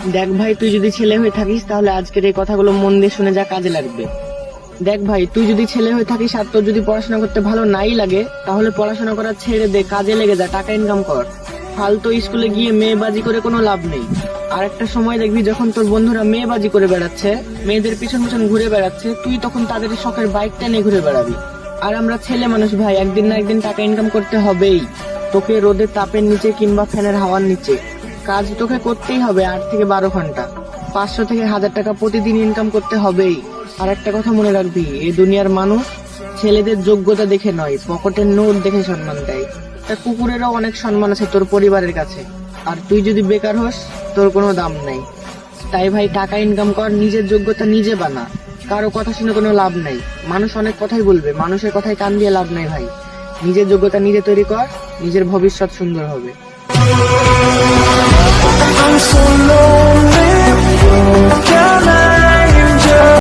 দেখ ভাই, তুই যদি ছেলে হয়ে থাকিস তাহলে আজকের এই কথাগুলো মন দিয়ে শুনে যা, কাজে লাগবে। দেখ ভাই, তুই যদি ছেলে হয়ে থাকিস আর তোর যদি পড়াশোনা করতে ভালো নাই লাগে, তাহলে পড়াশোনা করা ছেড়ে দে, কাজে লেগে যা, টাকা ইনকাম কর। ফালতু স্কুলে গিয়ে মেয়েবাজি করে কোনো লাভ নেই। আর একটা সময় দেখবি যখন তোর বন্ধুরা মেয়েবাজি করে বেড়াচ্ছে, মেয়েদের পিছন পিছন ঘুরে বেড়াচ্ছে, তুই তখন তাদের শখের বাইকটা নিয়ে ঘুরে বেড়াবি। আর আমরা ছেলে মানুষ ভাই, একদিন না একদিন টাকা ইনকাম করতে হবেই। তোকে রোদের তাপের নিচে কিংবা ফ্যানের হাওয়ার নিচে কাজ তোকে করতেই হবে 8 থেকে 12 ঘন্টা। 500 থেকে 1000 টাকা প্রতিদিন ইনকাম করতে হবেই। আর একটা কথা মনে রাখবি, এই দুনিয়ার মানুষ ছেলেদের যোগ্যতা দেখে নয়, পকেটের নোট দেখে সম্মান দেয়। তা কুকুরেরও অনেক সম্মান আছে তোর পরিবারের কাছে। আর তুই যদি বেকার হোস, তোর কোনো দাম নাই। তাই ভাই, টাকা ইনকাম কর, নিজের যোগ্যতা নিজে বানা। কারো কথা শুনে কোনো লাভ নাই। মানুষ অনেক কথাই বলবে, মানুষের কথায় কান দিয়ে লাভ নাই ভাই। নিজের যোগ্যতা নিজে তৈরি কর, নিজের ভবিষ্যৎ সুন্দর হবে। I'm so